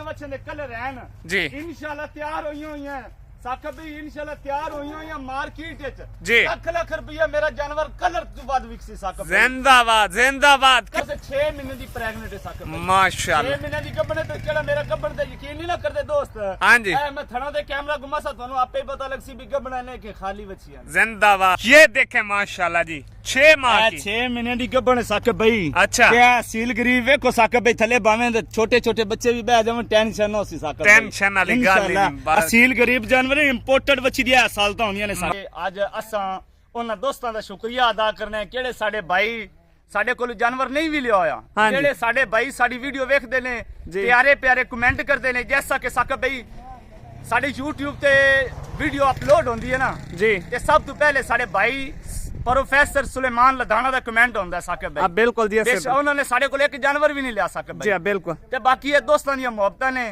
बच्चे दे कलर हैं जी इंशाल्लाह तैयार हुई हैं साकब भाई इंशाल्लाह तैयार हुई हैं मार्केट विच जी लाख रुपया मेरा जानवर कलर तो बाद विकसी साकब जिंदाबाद जिंदाबाद 6 महीने दी प्रेग्नेंट है साकब भाई माशाल्लाह 6 महीने दी गब्बन ते केड़ा मेरा गब्बन ते यकीन नहीं ना करदे दोस्त हां जी मैं थना दे कैमरा घुमा सा थानू आपे ही पता लग सी भी गब्बन ने के खाली बच्चियां जिंदाबाद ये देखे माशाल्लाह जी 6 माह की 6 महीने दी गब्बन साकब भाई अच्छा क्या सील गरीब वेखो साकब भाई थले बावें ते छोटे छोटे बच्चे भी बह जावन टेंशन ना होसी साकब टेंशन वाली गल नहीं असील गरीब जानवर इंपोर्टेड बच्ची दी साल तो होनियां ने सारे आज असा उन्हां दोस्तां दा शुक्रिया अदा करने केड़े साडे भाई साडे कोल जानवर नहीं भी लिया होया जेड़े साडे भाई साडी वीडियो वेखदे ने प्यारे प्यारे कमेंट करदे ने जैसा कि साकब भाई साडे YouTube ते वीडियो अपलोड होंदी है ना जी ते सब तो पहले साडे भाई प्रोफेसर सुलेमान लधाना दा कमेंट होंदा है साकब भाई बिल्कुल जी उन्होंने साडे कोल एक जानवर भी नहीं लिया साकब भाई जी बिल्कुल ते बाकी ये दोस्तां दी मोहब्बतां ने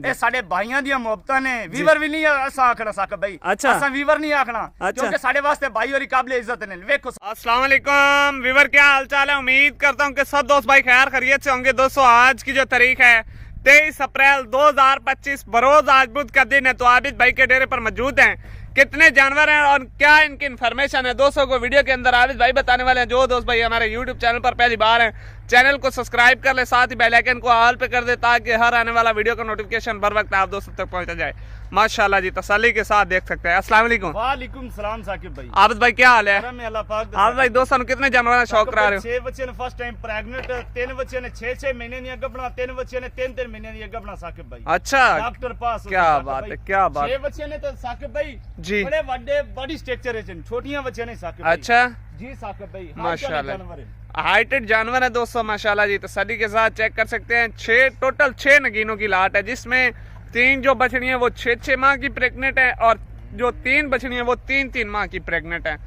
ए साडे भाइयां दी मोहब्बतां ने वीवर भी नहीं असा आखना साकब भाई अच्छा असा वीवर नहीं आखना क्योंकि साडे वास्ते भाई और काबिल इज्जत ने देखो अस्सलाम वालेकुम वीवर क्या हाल चाल है उम्मीद करता हूं कि सब दोस्त भाई खैर खैरियत से होंगे दोस्तों आज की जो तारीख है 23 अप्रैल 2025 बरोज आज बुध का दिन है तो आबिद भाई के डेरे पर मौजूद हैं कितने जानवर हैं और क्या इनकी इन्फॉर्मेशन है दोस्तों को वीडियो के अंदर आबिद भाई बताने वाले हैं। जो दोस्त भाई हमारे YouTube चैनल पर पहली बार हैं चैनल को सब्सक्राइब कर ले साथ ही बेल आइकन को ऑल पे कर दे ताकि हर आने वाला वीडियो का नोटिफिकेशन बर वक्त आप दोस्तों तक पहुंचा जाए। माशाल्लाह जी तसल्ली के साथ देख सकते हैं। अस्सलाम वालेकुम। वालेकुम सलाम साकिब भाई। आबिद भाई क्या हाल है? अल्लाह पाक आबिद भाई दोस्तों कितने जानवर शौक करा रहे हो? 6 बच्चे ने फर्स्ट टाइम प्रेग्नेंट 3 बच्चे ने 6 महीने दी गबना 3 बच्चे ने 3 महीने दी गबना साकिब भाई। अच्छा डॉक्टर पास क्या बात है क्या बात 6 बच्चे ने तो साकिब भाई जी बड़े बड़े बॉडी स्ट्रक्चर है छोटियां बच्चे ने साकिब भाई। अच्छा जी साकिब भाई माशाल्लाह हाइटेड जानवर है दोस्तों माशाल्लाह जी तसल्ली के साथ चेक कर सकते हैं। 6 टोटल 6 नगीनों की लाट है जिसमें 3 जो बछड़ी है वो 6 माह की प्रेग्नेंट है और जो 3 बछड़ी है वो 3 माह की प्रेग्नेंट है।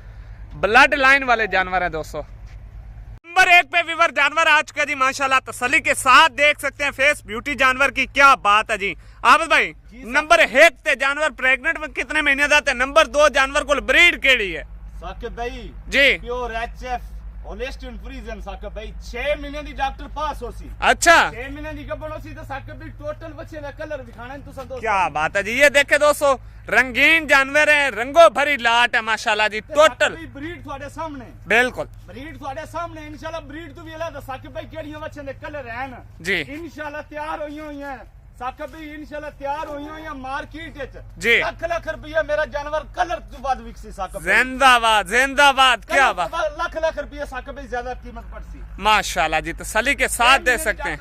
ब्लड लाइन वाले जानवर है दोस्तों। नंबर 1 पे वीवर जानवर आज का जी माशाल्लाह तसल्ली के साथ देख सकते हैं फेस ब्यूटी जानवर की क्या बात है जी। आबिद भाई नंबर 1 ते जानवर प्रेग्नेंट में कितने महीने जाते हैं? नंबर 2 जानवर को ब्रीड केड़ी है साकिब भाई जी प्योर एचएफ होलिस्टिन फ्रीजन साकिब भाई 6 महीने दी डॉक्टर पास होसी। अच्छा 6 महीने दी गबन होसी तो साकिब भाई टोटल बच्चे दा कलर दिखाना है तुसा दोस्तों। क्या बात है जी ये देखे दोस्तों रंगीन जानवर है रंगो भरी लाट है माशाल्लाह जी टोटल ब्रीड थोड़े सामने बिल्कुल ब्रीड थोड़े सामने इंशाल्लाह ब्रीड तो भी अलग साकिब भाई केड़ियां बच्चे दे कलर हैं जी इंशाल्लाह तैयार हुई हैं साकिब भाई इंशाल्लाह तैयार हुई हैं मार्केट विच जी लाख रुपया मेरा जानवर कलर तो बाद विकसी साकिब भाई। जिंदाबाद जिंदाबाद क्या बात लाख रुपया साकिब भाई ज्यादा कीमत पड़सी माशाल्लाह जी तसल्ली के साथ दे सकते हैं।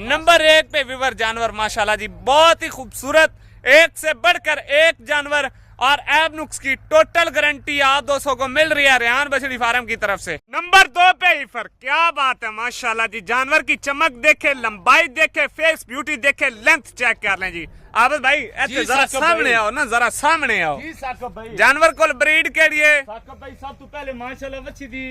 नंबर 1 पे वीवर जानवर माशाल्लाह जी बहुत ही खूबसूरत एक से बढ़कर एक जानवर और ऐब नुक्स की टोटल गारंटी आप दोस्तों को मिल रही है रेहान बछड़ी फार्म की तरफ से। नंबर 2 पे ईफर क्या बात है माशाल्लाह जी जानवर की चमक देखे लंबाई देखे फेस ब्यूटी देखे लेंथ चेक कर लें जी। आबिद भाई ऐसे जरा सामने आओ ना जरा सामने आओ जी साकिब भाई जानवर को ब्रीड के लिए साकिब भाई सब तो पहले माशाल्लाह बच्ची दी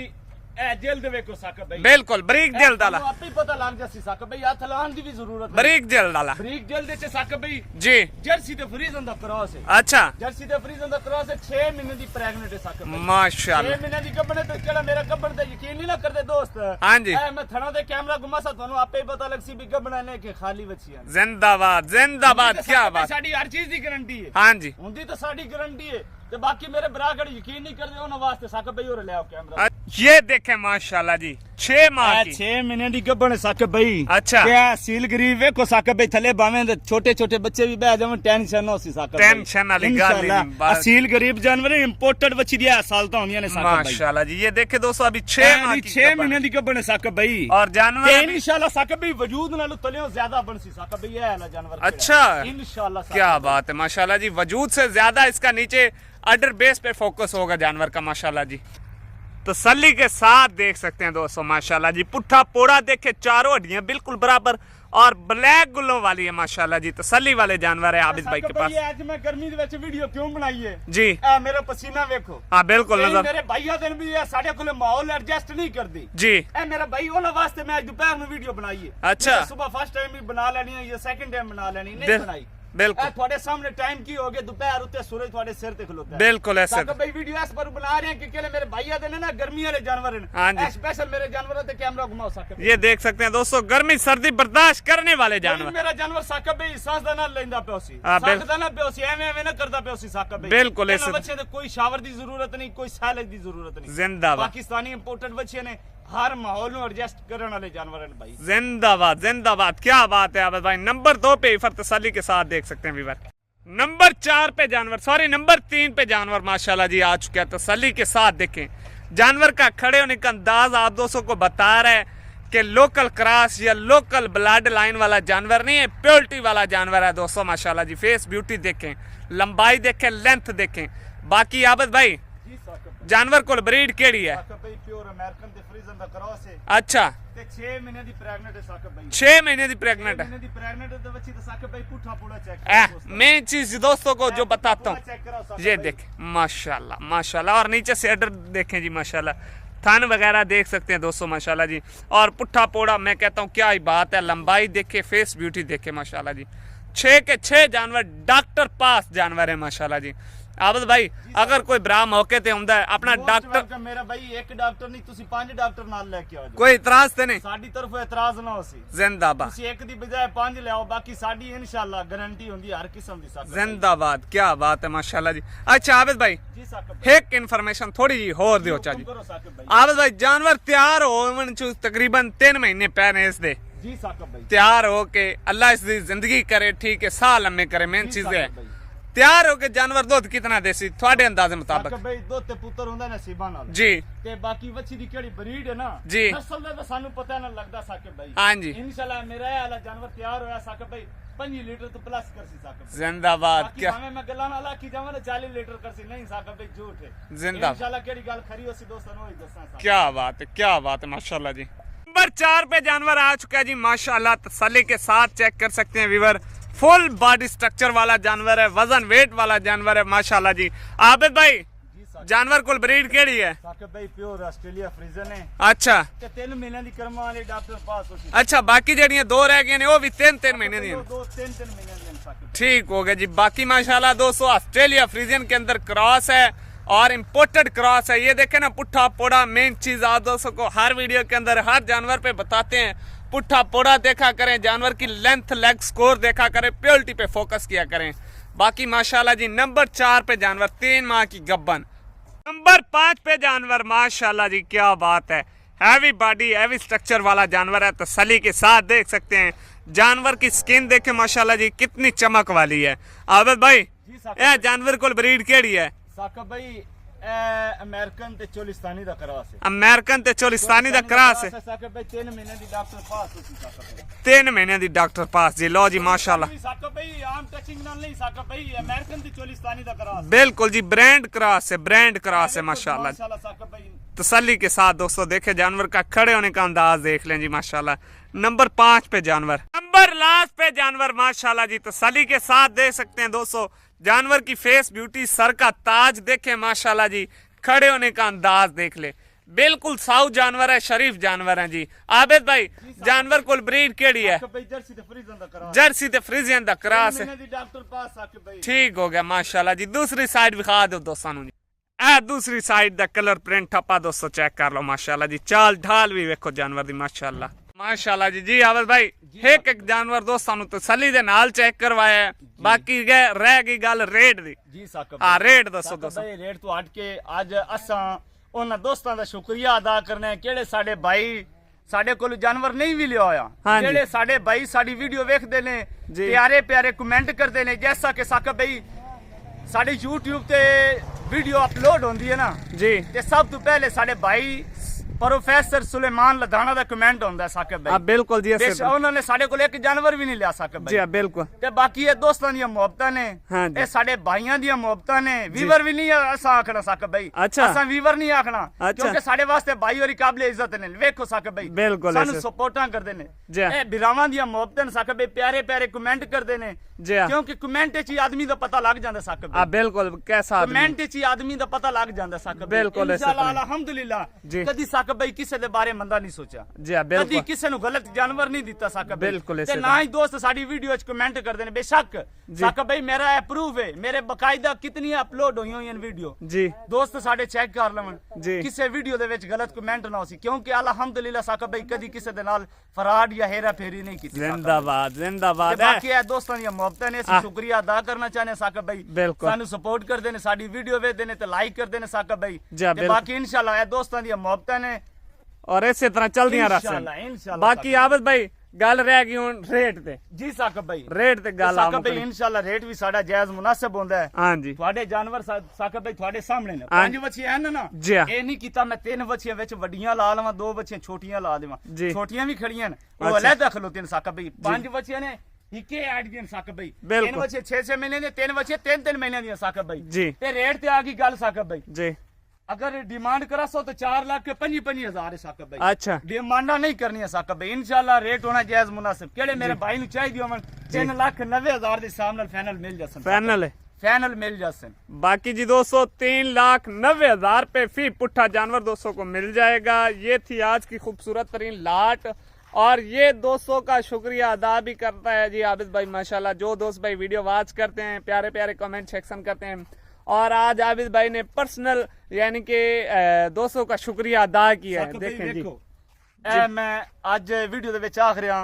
ए जेल दे वेखो साकिब भाई बिल्कुल ब्रीक जेल डाला आपे पता लग जासी साकिब भाई हाथ लान दी भी जरूरत है ब्रीक जेल डाला ब्रीक जेल दे साकिब भाई जी जर्सी ते फ्रीजन दा क्रॉस है। अच्छा जर्सी ते फ्रीजन दा क्रॉस है 6 महीने दी प्रेग्नेंट है साकिब भाई माशाल्लाह 6 महीने दी गबन ते केड़ा मेरा गबन ते यकीन नहीं ना करदे दोस्त हां जी मैं थना दे कैमरा घुमा सा थानू आपे ही पता लग सी भी गबन ने के खाली बच्चियां जिंदाबाद जिंदाबाद क्या बात साडी हर चीज दी गारंटी है। हां जी हुंदी तो साडी गारंटी है ते बाकी मेरे बरागड़ यकीन नहीं करदे उन वास्ते साकिब भाई और ले आओ कैमरा ये देखे माशाल्लाह जी 6 माह की 6 महीने दी गबन है साकिब भाई। अच्छा क्या सील गरीब वेखो साकिब भाई थले बावें ते छोटे छोटे बच्चे भी बह जावन टेंशन ना होसी साकिब भाई टेंशन वाली गल नहीं असील गरीब जानवर इंपोर्टेड बच्ची दी साल तो होनियां ने साकिब भाई माशाल्लाह जी ये देखे दोस्तों अभी 6 माह की 6 महीने दी गबन है साकिब भाई और जानवर इंशाल्लाह साकिब भाई वजूद नालों तलियों ज्यादा बनसी साकिब भाई ये वाला जानवर अच्छा इंशाल्लाह क्या बात है माशाल्लाह जी वजूद से ज्यादा इसका नीचे अडर बेस पे फोकस होगा जानवर का माशाल्लाह जी तसल्ली के साथ देख सकते हैं दोस्तों माशाल्लाह जी पुट्ठा पोड़ा देखे चारों हड्डियां बिल्कुल बराबर और ब्लैक गुल्लों वाली है माशाल्लाह जी तसल्ली वाले जानवर है आबिद भाई के पास। आज मैं गर्मी दे विच वीडियो क्यों बनाई है जी मेरा पसीना देखो हां बिल्कुल नजर मेरे भाइयों दिन भी साडे कोले माहौल एडजस्ट नहीं करदी जी मेरा भाई ओना वास्ते मैं आज दोपहर में वीडियो बनाई है। अच्छा सुबह फर्स्ट टाइम भी बना लेनी है या सेकंड टाइम बना लेनी नहीं बनाई बिल्कुल। थोड़े सामने टाइम की हो गया दोपहर उत्ते सूरज थोड़े सिर ते खलोता है। बिल्कुल ऐसे साकब भाई वीडियो इस पर बना रहे हैं कि केले मेरे भाइया दे ना गर्मी वाले जानवर हाँ जी। हैं स्पेशल मेरे जानवरों ते कैमरा घुमाओ साकब ये देख सकते हैं दोस्तों, गर्मी सर्दी बर्दाश्त करने वाले जानवर। मेरा जानवर साकब भाई सांस दा ना लेंदा प्योसी हाँ, सांस दा ना प्योसी एवें एवें ना करदा प्योसी साकब भाई। बिल्कुल ऐसे बच्चे ते कोई शावर दी जरूरत नहीं, कोई सैलक दी जरूरत नहीं। जिंदाबाद पाकिस्तानी इंपोर्टेड बच्चे ने हर माहौल में एडजस्ट करने वाले जानवर हैं भाई। जिंदाबाद जिंदाबाद, क्या बात है आबद भाई। नंबर 2 पे इफर तसल्ली के साथ देख सकते हैं व्यूअर। नंबर 4 पे जानवर, सॉरी नंबर 3 पे जानवर माशाल्लाह जी आ चुका है। तसल्ली के साथ देखें जानवर का खड़े होने का अंदाज आप दोस्तों को बता रहा है कि लोकल क्रॉस या लोकल ब्लड लाइन वाला जानवर नहीं है, प्योरिटी वाला जानवर है दोस्तों माशाल्लाह जी। फेस ब्यूटी देखें, लंबाई देखें, लेंथ देखें। बाकी आबद भाई जानवर को ब्रीड केड़ी है? प्योर अमेरिकन ते फ्रीजन दा क्रॉस है। अच्छा, ते 6 महीने दी प्रेग्नेंट है साकब भाई। 6 महीने दी प्रेग्नेंट है। 6 महीने दी प्रेग्नेंट है तो बच्ची तो साकब भाई पुठा पूरा चेक मैं चीज दोस्तों को जो बताता हूँ, चेक कराओ साकब ये भाई। देखें माशाल्लाह माशाल्लाह। और नीचे से अडर देखें जी माशाल्लाह, थन वगैरह देख सकते हैं दोस्तों माशाल्लाह जी। और पुट्ठा पोड़ा मैं कहता हूँ क्या ही बात है। लंबाई देखे, फेस ब्यूटी देखे माशाल्लाह जी। 6 के 6 जानवर डॉक्टर पास जानवर है माशाल्लाह जी। आबद भाई अगर कोई बरा मौके ते हुंदा है अपना डॉक्टर, मेरा भाई एक डॉक्टर नहीं तुसी 5 डॉक्टर नाल लेके आओ। कोई इतराज ते नहीं? साडी तरफों इतराज ना होसी। जिंदाबाद। तुसी एक दी बजाय 5 ले आओ, बाकी साडी इंशाल्लाह गारंटी हुंदी हर किस्म दी साकब। जिंदाबाद, क्या बात है माशाल्लाह जी। अच्छा आबिद भाई जी साकब भाई। एक इन्फॉर्मेशन थोड़ी जी होर दियो चाची। करो साकब भाई। आबिद भाई जानवर तैयार हो तकरीबन 3 महीने पहले इसदे जी साकब भाई। तैयार हो के अल्लाह इसकी जिंदगी करे, ठीक है, साल लम्बे करे, मेन जी चीज साकब है। भाई। तैयार हो के जानवर दूध कितना देसी थोड़े अंदाजे मुताबिक? साकब भाई दुध ते पुत्तर हुंदा नसीबा नाल जी ते बाकी वच्छी दी केड़ी ब्रीड है ना जी। नस्ल दा तो सानू पता ना लगदा साकब भाई। हाँ जी। इंशाल्लाह मेरा ये वाला जानवर तैयार होया साकब भाई 5 लीटर तो प्लस करसी साकब भाई। जिंदाबाद। बाकी क्या भाਵੇਂ मैं गल्लां नाल आखी जावां ना 40 लीटर करसी नहीं साकब भाई झूठ है। जिंदाबाद। इंशाल्लाह केड़ी गल खरी होसी दोस्तों नो ही दस्सां साकब। क्या बात है, क्या बात है माशाल्लाह जी। नंबर 4 पे जानवर आ चुका है जी माशाल्लाह। तसल्ली के साथ चेक कर सकते हैं व्यूअर, फुल बॉडी स्ट्रक्चर वाला जानवर है, वजन वेट वाला जानवर है माशाल्लाह जी। आबिद भाई जानवर को ब्रीड केड़ी है? साकब भाई प्योर ऑस्ट्रेलिया फ्रीजन है। अच्छा ते 3 महीने दी कर्मा वाले डॉक्टर पास होसी। अच्छा, बाकी जड़ियां 2 रह गई ने वो भी 3-3 महीने दी हैं। 2-3 महीने दी साकब। ठीक हो गया जी। बाकी माशाल्लाह दोस्तों ऑस्ट्रेलिया फ्रीजियन के अंदर क्रॉस है और इम्पोर्टेड क्रॉस है। ये देखे ना पुट्ठा पोड़ा, मेन चीज आप दोस्तों को हर वीडियो के अंदर हर जानवर पे बताते हैं। पुट्ठा पोड़ा देखा करें, जानवर की लेंथ लेग स्कोर देखा करें, प्योरिटी पे फोकस किया करें। बाकी माशाल्लाह जी नंबर 4 पे जानवर 3 माह की गब्बन। नंबर 5 पे जानवर माशाल्लाह जी, क्या बात है, हैवी बॉडी हैवी स्ट्रक्चर वाला जानवर है। तसल्ली के साथ देख सकते हैं जानवर की स्किन देखे माशाल्लाह जी कितनी चमक वाली है। आबिद भाई ये जानवर को ब्रीड केड़ी है? साकब भाई अमेरिकन ते चोलिस्तानी दा क्रॉस है। अमेरिकन ते चोलिस्तानी दा क्रॉस है। साकब भाई 3 महीने दी डॉक्टर पास होसी साकब भाई। 3 महीने दी डॉक्टर पास जी। लो जी माशाल्लाह। साकब भाई आम टचिंग नाल नहीं साकब भाई अमेरिकन ते चोलिस्तानी दा क्रॉस। बिल्कुल जी, ब्रांड क्रॉस है, ब्रांड क्रॉस है माशाल्लाह। साकब भाई तसल्ली के साथ दोस्तों देखे जानवर का खड़े होने का अंदाज देख लें जी माशाल्लाह। नंबर 5 पे जानवर, नंबर लास्ट पे जानवर माशाल्लाह जी। तसल्ली के साथ देख सकते हैं दोस्तों जानवर की फेस ब्यूटी, सर का ताज देखे माशाल्लाह जी, खड़े होने का अंदाज देख ले, बिल्कुल साउ जानवर है, शरीफ जानवर है जी। आबिद भाई जानवर को ब्रीड केड़ी है? जर्सी ते फ्रीजन दा क्रॉस। जर्सी ते फ्रीजियन दा क्रॉस है। डॉक्टर पास साकब भाई। ठीक हो गया माशाल्लाह जी। दूसरी साइड दिखा दो दोस्तों जी, दूसरी साइड दा कलर प्रिंट ठप्पा दोस्तों चेक कर लो माशाल्लाह जी। चाल ढाल भी वेखो जानवर दी माशाल्लाह माशाल्लाह जी। जी आबिद भाई एक एक जानवर दोस्तों नु तसल्ली दे नाल चेक करवाया है। बाकी रह गई गल रेट दी। जी साकब हां रेट दसो दोस्तों। भाई रेट तो हट के आज असां उन्हां दोस्तां दा शुक्रिया अदा करने हैं केड़े साडे भाई साडे कोल जानवर नहीं भी लिया होया, जेड़े साडे भाई साडी वीडियो वेखदे ने, प्यारे प्यारे कमेंट करदे ने। जैसा कि साकब भाई साडे YouTube ते वीडियो अपलोड होंदी है ना जी, ते सब तो पहले साडे भाई प्रोफेसर सुलेमान लधाना दा कमेंट होंदा है साकब भाई। बिल्कुल जी, उन्होंने साडे कोल एक जानवर भी नहीं लिया साकब भाई। जी बिल्कुल। ते बाकी ये दोस्तां दी मोहब्बतां ने, ये साडे भाइयां दी मोहब्बतां ने। वीवर भी नहीं असां आखना साकब भाई। अच्छा असां वीवर नहीं आखना क्योंकि साडे वास्ते भाई और काबिल इज्जत ने। वेखो साकब भाई बिल्कुल सानू सपोर्टां करदे ने, ए बिरावां दी मोहब्बतां साकब भाई, प्यारे प्यारे कमेंट करदे ने। क्योंकि कमेंट च आदमी दा पता लग जांदा साकब भाई। बिल्कुल कैसा कमेंट च आदमी दा पता लग जांदा साकब भाई। बिल्कुल इंशाल्लाह अल्हम्दुलिल्लाह कदी साकब साकब भाई किसी दे बारे मंदा नहीं सोचा जी हां बिल्कुल कदी किसी नु गलत जानवर नहीं दिता साकब भाई बिल्कुल ते ना ही दोस्त साडी वीडियो च कमेंट करदे ने बेशक साकब भाई मेरा अप्रूव है मेरे बकायदा कितनी अपलोड हुई हुई वीडियो जी दोस्त साडे चेक कर लवन जी किसी वीडियो दे विच गलत कमेंट ना होसी क्योंकि अल्हम्दुलिल्लाह साकब भाई कदी किसी दे नाल फराड या हेरा फेरी नहीं की जिंदाबाद जिंदाबाद बाकी है दोस्तां दी मोहब्बत ने ਅਸੀਂ शुक्रिया अदा करना चाहने साकब भाई बिल्कुल सानू सपोर्ट करदे ने साडी वीडियो वेखदे ने ते लाइक करदे ने साकब भाई जी ते बाकी इंशाल्लाह है दोस्तां दी मोहब्बत ने और इसी तरह चलदियां इंशाल्लाह रहसन इंशाल्लाह बाकी आबद भाई गल रह गई हुन रेट ते जी साकब भाई रेट ते गल साकब भाई इंशाल्लाह रेट भी साडा जायज मुनासिब होंदा है हां जी ਤੁਹਾਡੇ ਜਾਨਵਰ ਸਾਕਬ ਭਾਈ ਤੁਹਾਡੇ ਸਾਹਮਣੇ ਨੇ ਹਾਂ। 5 ਬੱਚੀਆਂ ਹਨ ਨਾ ਜੀ ਹਾਂ। ਇਹ ਨਹੀਂ ਕੀਤਾ ਮੈਂ 3 ਬੱਚੀਆਂ ਵਿੱਚ ਵੱਡੀਆਂ ਲਾ ਲਵਾਂ 2 ਬੱਚੀਆਂ ਛੋਟੀਆਂ ਲਾ ਦੇਵਾਂ ਜੀ। ਛੋਟੀਆਂ ਵੀ ਖੜੀਆਂ ਨੇ ਉਹ ਅੱਛਾ। ਅਲੱਗ ਖਲੋਤੇ ਨੇ ਸਾਕਬ ਭਾਈ 5 ਬੱਚੀਆਂ ਨੇ ਇੱਕੇ ਐਡ ਦੀਆਂ ਸਾਕਬ ਭਾਈ ਬਿਲਕੁਲ। 3 ਬੱਚੇ 6 ਮਹੀਨੇ ਦੇ 3 ਬੱਚੇ 3 ਮਹੀਨਿਆਂ ਦੀਆਂ ਸਾਕਬ ਭਾਈ ਜੀ। ਤੇ ਰੇਟ ਤੇ ਆ ਗਈ ਗੱਲ ਸਾਕਬ ਭਾਈ जी अगर डिमांड करा सो तो 4 लाख के 25,000 है साकब भाई अच्छा डिमांडा नहीं करनी है साकब भाई इंशाल्लाह रेट होना जायज मुनासिब केड़े मेरे भाई नु चाहिए होवन 3,90,000 दे सामने फाइनल मिल जासन फाइनल है फाइनल मिल जासन बाकी जी दोस्तों 3,90,000 रुपए फी पुट्ठा जानवर दोस्तों को मिल जाएगा। ये थी आज की खूबसूरत तरीन लाट और ये दोस्तों का शुक्रिया अदा भी करता है जी आबिद भाई माशाल्लाह जो दोस्त भाई वीडियो वॉच करते हैं प्यारे प्यारे कमेंट सेक्शन करते हैं और आज आबिद भाई ने पर्सनल यानी कि दोस्तों का शुक्रिया अदा किया है। देखें जी ए मैं आज वीडियो दे विच आख रहा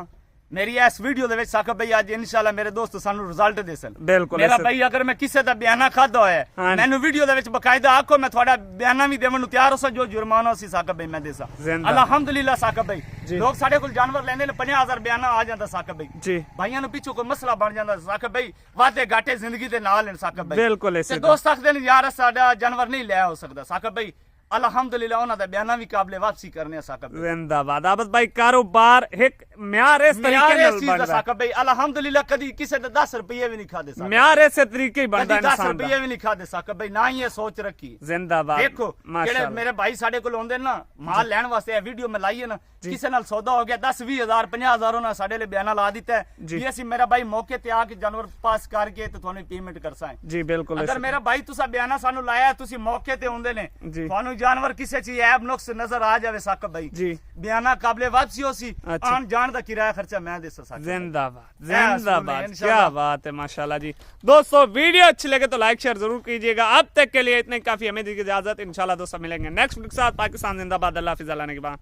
मेरी इस वीडियो दे विच साकब भाई आज इंशाल्लाह मेरे दोस्त सानू रिजल्ट देसन बिल्कुल मेरा ऐसे- भाई अगर मैं किसी दा बयाना खादा होया हाँ। मैनू वीडियो दे विच बकायदा आखो मैं थोड़ा बयाना भी देवन नु तैयार होसा जो जुर्माना सी साकब भाई मैं देसा जिंदा। अल्हम्दुलिल्लाह साकब भाई जी। लोग साडे कोल जानवर लेंदे ने 50,000 बयाना आ जांदा साकब भाई जी भाइयों नु पिछो कोई मसला बन जांदा साकब भाई वादे घाटे जिंदगी दे नाल ने साकब भाई बिल्कुल ते ऐसे दोस्त आखदे ने यार साडा जानवर नहीं लिया हो सकदा साकब भाई अल्हम्दुलिल्लाह उन्हां दा बयाना भी काबिल वापसी करने आ साकब भाई जिंदाबाद आबिद भाई कारोबार एक म्यार इस तरीके यार नाल इस चीज बन दा रहा है साकब भाई अल्हम्दुलिल्लाह कदी किसे दे 10 रुपए भी नहीं खादे साकब म्यार ऐसे तरीके ही बन कदी रहा है 10 इंसान रुपए दा भी नहीं खादे साकब भाई ना ही ये सोच रखी जिंदाबाद देखो जेड़े माशाल्लाह मेरे भाई साडे कोल आंदे ना माल लेने वास्ते ये वीडियो में लाइए ना किसे नाल सौदा हो गया 10-20,000 50,000 उन्हां साडे ले बयाना ला दिता है जी। कि ਅਸੀਂ मेरा भाई मौके ते आके जानवर पास करके ते ਤੁਹਾਨੂੰ पेमेंट करसा है जी बिल्कुल अगर ऐसे- मेरा भाई तुसा बयाना सानू लाया तुसी मौके ते ਹੁੰਦੇ ਨੇ जी। ਤੁਹਾਨੂੰ जानवर किसे चीज ऐब नुक्स नजर आ जावे साकब भाई जी बयाना काबिल वापसी होसी अच्छा। आन जान दा किराया खर्चा मैं दे सकता जिंदाबाद या जिंदाबाद रसूल, क्या बात है माशाल्लाह जी। दोस्तों वीडियो अच्छी लगे तो लाइक शेयर जरूर कीजिएगा। अब तक के लिए इतने काफी, हमें दीजिए इजाजत। इंशाल्लाह दोस्तों मिलेंगे नेक्स्ट वीडियो के साथ। पाकिस्तान जिंदाबाद। अल्लाह हाफिज़। अल्लाह ने के बाद।